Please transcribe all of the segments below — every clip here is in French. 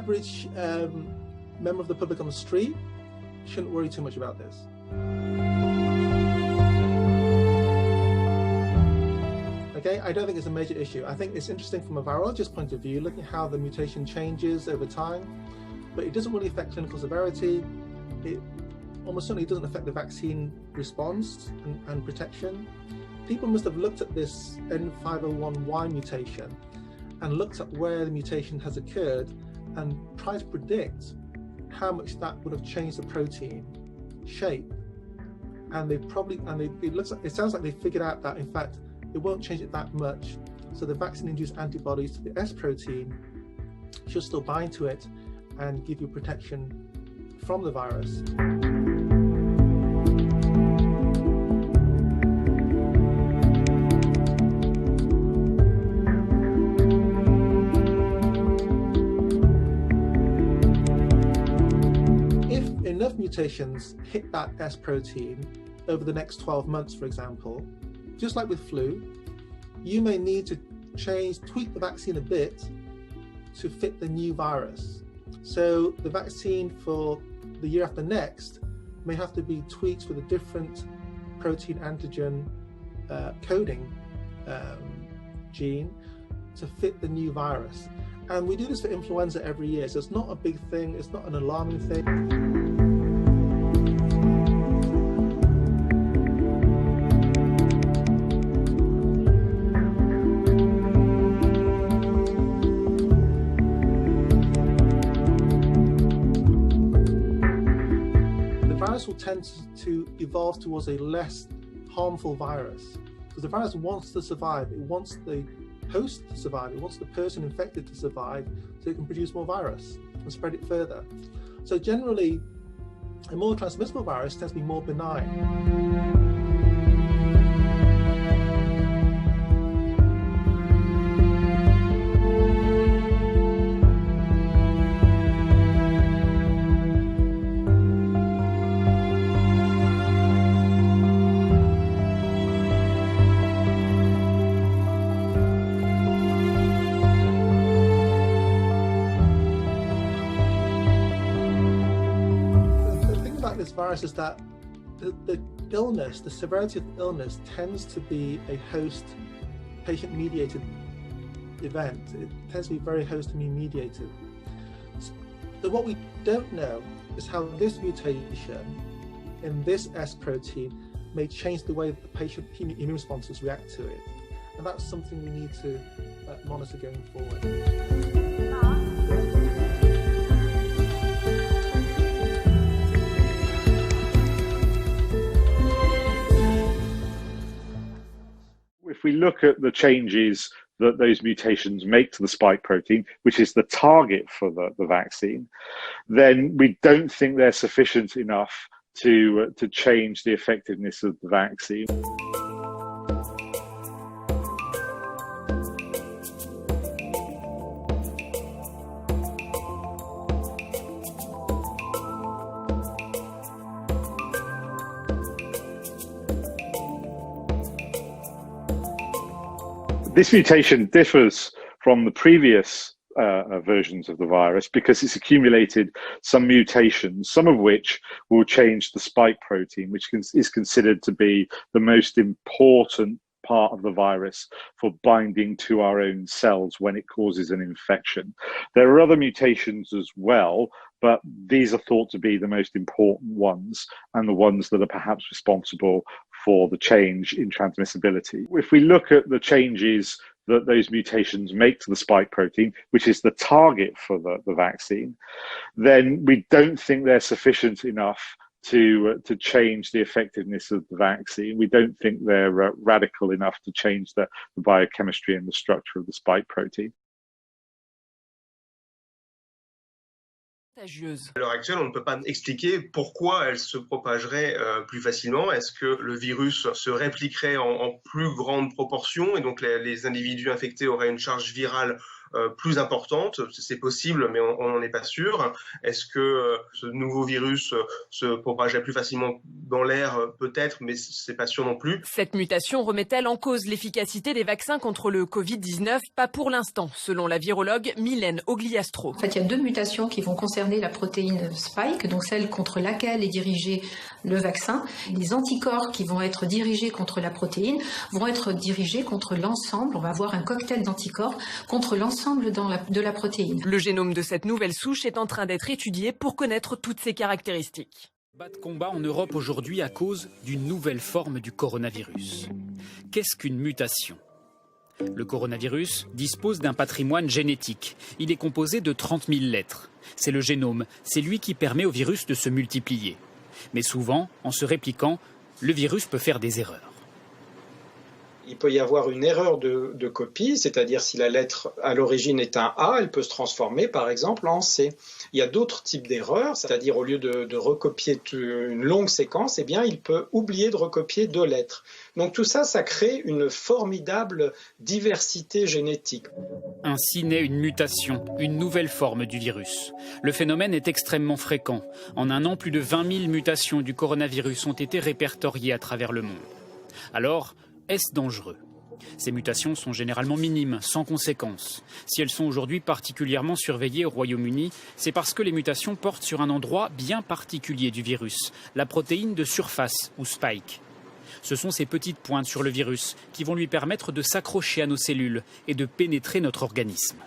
average member of the public on the street shouldn't worry too much about this. Okay, I don't think it's a major issue. I think it's interesting from a virologist point of view, looking at how the mutation changes over time, but it doesn't really affect clinical severity. It almost certainly doesn't affect the vaccine response and protection. People must have looked at this N501Y mutation and looked at where the mutation has occurred and tried to predict how much that would have changed the protein shape. And they probably, it sounds like they figured out that in fact, it won't change it that much. So the vaccine-induced antibodies to the S protein should still bind to it and give you protection from the virus. If enough mutations hit that S protein over the next 12 months, for example, just like with flu, you may need to tweak the vaccine a bit to fit the new virus. So the vaccine for the year after next may have to be tweaked with a different protein antigen coding gene to fit the new virus. And we do this for influenza every year, so it's not a big thing, it's not an alarming thing. Will tend to evolve towards a less harmful virus, because the virus wants to survive. It wants the host to survive. It wants the person infected to survive so it can produce more virus and spread it further. So generally, a more transmissible virus tends to be more benign. This virus is that the illness, the severity of the illness tends to be a host patient mediated event. It tends to be very host immune mediated. So what we don't know is how this mutation in this S protein may change the way that the patient immune responses react to it. And that's something we need to monitor going forward. If we look at the changes that those mutations make to the spike protein, which is the target for the vaccine, then we don't think they're sufficient enough to change the effectiveness of the vaccine. This mutation differs from the previous versions of the virus because it's accumulated some mutations, some of which will change the spike protein, which is considered to be the most important part of the virus for binding to our own cells when it causes an infection. There are other mutations as well, but these are thought to be the most important ones and the ones that are perhaps responsible for the change in transmissibility. If we look at the changes that those mutations make to the spike protein, which is the target for the vaccine, then we don't think they're sufficient enough to change the effectiveness of the vaccine. We don't think they're radical enough to change the biochemistry and the structure of the spike protein. À l'heure actuelle, on ne peut pas expliquer pourquoi elle se propagerait plus facilement. Est-ce que le virus se répliquerait en plus grande proportion et donc les individus infectés auraient une charge virale plus importante? C'est possible, mais on n'en est pas sûr. Est-ce que ce nouveau virus se propagerait plus facilement dans l'air? Peut-être, mais c'est pas sûr non plus. Cette mutation remet-elle en cause l'efficacité des vaccins contre le Covid-19? Pas pour l'instant, selon la virologue Mylène Ogliastro. En fait, il y a 2 mutations qui vont concerner la protéine spike, donc celle contre laquelle est dirigé le vaccin. Les anticorps qui vont être dirigés contre la protéine vont être dirigés contre l'ensemble. On va avoir un cocktail d'anticorps contre l'ensemble de la protéine. Le génome de cette nouvelle souche est en train d'être étudié pour connaître toutes ses caractéristiques. Bas de combat en Europe aujourd'hui à cause d'une nouvelle forme du coronavirus. Qu'est-ce qu'une mutation ? Le coronavirus dispose d'un patrimoine génétique. Il est composé de 30 000 lettres. C'est le génome, c'est lui qui permet au virus de se multiplier. Mais souvent, en se répliquant, le virus peut faire des erreurs. Il peut y avoir une erreur de copie, c'est-à-dire si la lettre à l'origine est un A, elle peut se transformer par exemple en C. Il y a d'autres types d'erreurs, c'est-à-dire au lieu de recopier une longue séquence, eh bien, il peut oublier de recopier 2 lettres. Donc tout ça, ça crée une formidable diversité génétique. Ainsi naît une mutation, une nouvelle forme du virus. Le phénomène est extrêmement fréquent. En un an, plus de 20 000 mutations du coronavirus ont été répertoriées à travers le monde. Alors, est-ce dangereux ? Ces mutations sont généralement minimes, sans conséquences. Si elles sont aujourd'hui particulièrement surveillées au Royaume-Uni, c'est parce que les mutations portent sur un endroit bien particulier du virus, la protéine de surface, ou spike. Ce sont ces petites pointes sur le virus qui vont lui permettre de s'accrocher à nos cellules et de pénétrer notre organisme.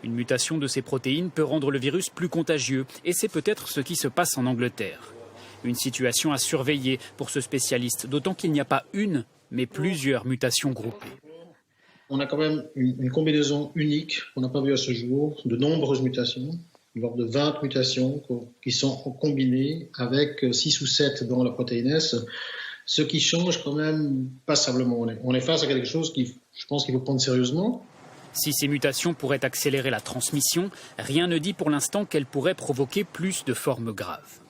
Une mutation de ces protéines peut rendre le virus plus contagieux, et c'est peut-être ce qui se passe en Angleterre. Une situation à surveiller pour ce spécialiste, d'autant qu'il n'y a pas une, mais plusieurs mutations groupées. On a quand même une combinaison unique qu'on n'a pas vue à ce jour, de nombreuses mutations, lors de 20 mutations qui sont combinées avec 6 ou 7 dans la protéine S, ce qui change quand même passablement. On est face à quelque chose qui, je pense qu'il faut prendre sérieusement. Si ces mutations pourraient accélérer la transmission, rien ne dit pour l'instant qu'elles pourraient provoquer plus de formes graves.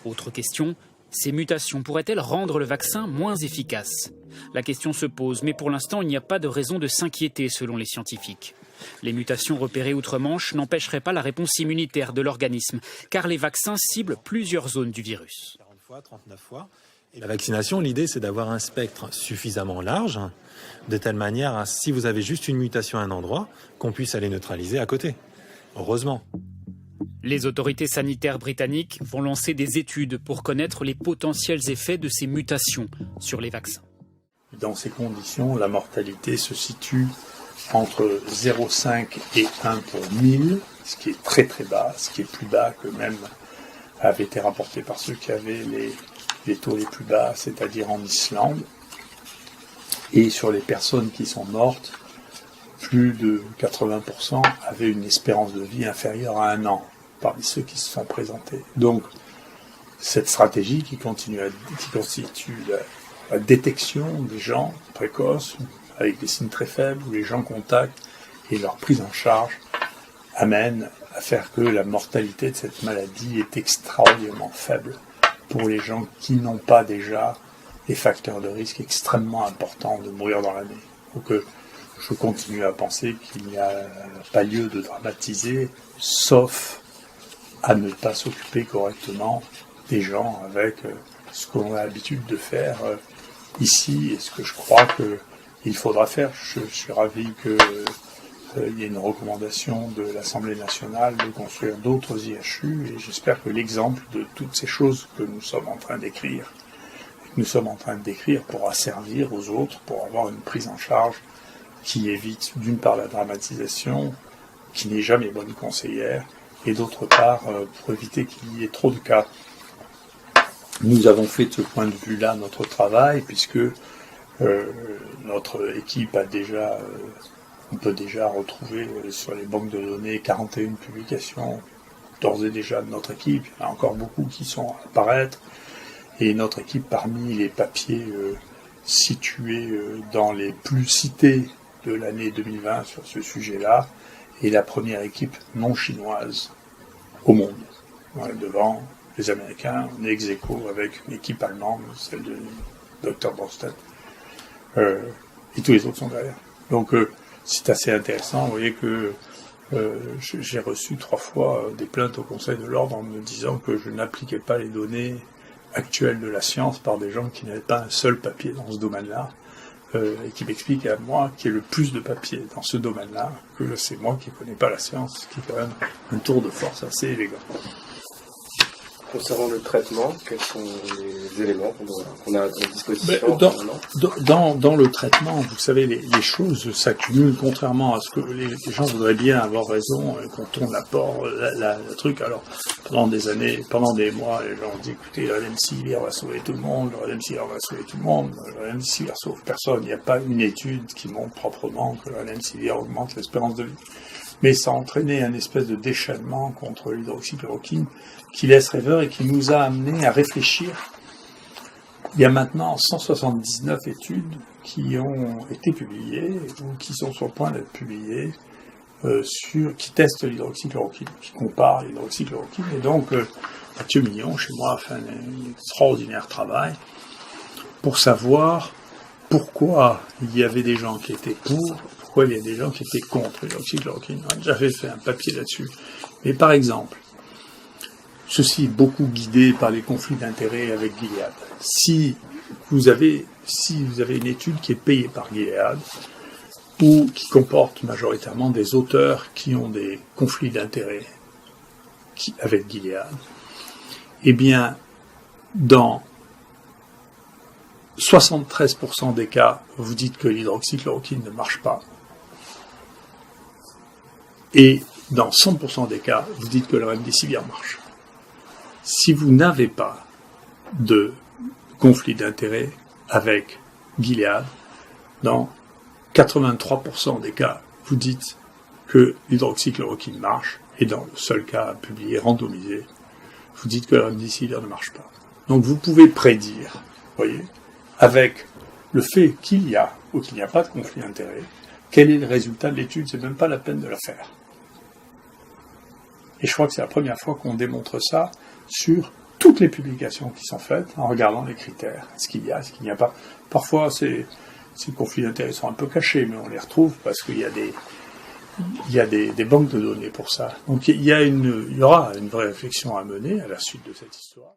Autre question, ces mutations pourraient-elles rendre le vaccin moins efficace ? La question se pose, mais pour l'instant, il n'y a pas de raison de s'inquiéter selon les scientifiques. Les mutations repérées outre-Manche n'empêcheraient pas la réponse immunitaire de l'organisme, car les vaccins ciblent plusieurs zones du virus. 40 fois, 39 fois. Et la vaccination, l'idée, c'est d'avoir un spectre suffisamment large, de telle manière à, si vous avez juste une mutation à un endroit, qu'on puisse aller neutraliser à côté. Heureusement. Les autorités sanitaires britanniques vont lancer des études pour connaître les potentiels effets de ces mutations sur les vaccins. Dans ces conditions, la mortalité se situe entre 0,5 et 1 pour 1000, ce qui est très très bas, ce qui est plus bas que même avait été rapporté par ceux qui avaient les taux les plus bas, c'est-à-dire en Islande. Et sur les personnes qui sont mortes, plus de 80% avaient une espérance de vie inférieure à 1 an, parmi ceux qui se sont présentés. Donc, cette stratégie qui constitue la détection des gens précoces, avec des signes très faibles, où les gens contactent, et leur prise en charge, amène à faire que la mortalité de cette maladie est extraordinairement faible pour les gens qui n'ont pas déjà des facteurs de risque extrêmement importants de mourir dans l'année. Donc, je continue à penser qu'il n'y a pas lieu de dramatiser, sauf à ne pas s'occuper correctement des gens avec ce qu'on a l'habitude de faire ici et ce que je crois qu'il faudra faire. Je suis ravi qu'il y ait une recommandation de l'Assemblée nationale de construire d'autres IHU et j'espère que l'exemple de toutes ces choses que nous sommes en train d'écrire, pourra servir aux autres pour avoir une prise en charge qui évite d'une part la dramatisation, qui n'est jamais bonne conseillère, et d'autre part pour éviter qu'il y ait trop de cas. Nous avons fait de ce point de vue-là notre travail, puisque notre équipe on peut déjà retrouver sur les banques de données 41 publications d'ores et déjà de notre équipe. Il y en a encore beaucoup qui sont à apparaître, et notre équipe, parmi les papiers situés dans les plus cités de l'année 2020 sur ce sujet-là, est la première équipe non chinoise au monde. Devant les Américains, on est ex-aequo avec une équipe allemande, celle de Dr. Borstedt, et tous les autres sont derrière. Donc c'est assez intéressant. Vous voyez que j'ai reçu 3 fois des plaintes au Conseil de l'Ordre en me disant que je n'appliquais pas les données actuelles de la science par des gens qui n'avaient pas un seul papier dans ce domaine-là, et qui m'expliquent à moi qu'il y a le plus de papiers dans ce domaine-là, que c'est moi qui ne connais pas la science, qui est quand même un tour de force assez élégant. Concernant le traitement, quels sont les éléments qu'on a à disposition? Dans le traitement, vous savez, les choses s'accumulent, contrairement à ce que les gens voudraient bien avoir raison quand on apporte le truc. Alors, pendant des années, pendant des mois, les gens ont dit, écoutez, le remdesivir va sauver tout le monde, le remdesivir va sauver tout le monde, le remdesivir sauve personne. Il n'y a pas une étude qui montre proprement que le remdesivir augmente l'espérance de vie. Mais ça a entraîné un espèce de déchaînement contre l'hydroxychloroquine qui laisse rêveur et qui nous a amené à réfléchir. Il y a maintenant 179 études qui ont été publiées ou qui sont sur le point d'être publiées qui testent l'hydroxychloroquine, qui comparent l'hydroxychloroquine. Et donc, Mathieu Millon, chez moi, a fait un extraordinaire travail pour savoir pourquoi il y avait des gens qui étaient pour, pourquoi il y a des gens qui étaient contre l'hydroxychloroquine. J'avais fait un papier là-dessus. Mais par exemple, ceci est beaucoup guidé par les conflits d'intérêts avec Gilead. Si vous avez une étude qui est payée par Gilead, ou qui comporte majoritairement des auteurs qui ont des conflits d'intérêts avec Gilead, eh bien, dans 73% des cas, vous dites que l'hydroxychloroquine ne marche pas. Et dans 100% des cas, vous dites que le remdesivir marche. Si vous n'avez pas de conflit d'intérêt avec Gilead, dans 83% des cas, vous dites que l'hydroxychloroquine marche, et dans le seul cas publié, randomisé, vous dites que le remdesivir ne marche pas. Donc vous pouvez prédire, voyez, avec le fait qu'il y a ou qu'il n'y a pas de conflit d'intérêt, quel est le résultat de l'étude, c'est même pas la peine de la faire. Et je crois que c'est la première fois qu'on démontre ça sur toutes les publications qui sont faites en regardant les critères. Est-ce qu'il y a, est-ce qu'il n'y a pas. Parfois, ces conflits d'intérêts sont un peu cachés, mais on les retrouve parce qu'il y a des banques de données pour ça. Donc il y aura une vraie réflexion à mener à la suite de cette histoire.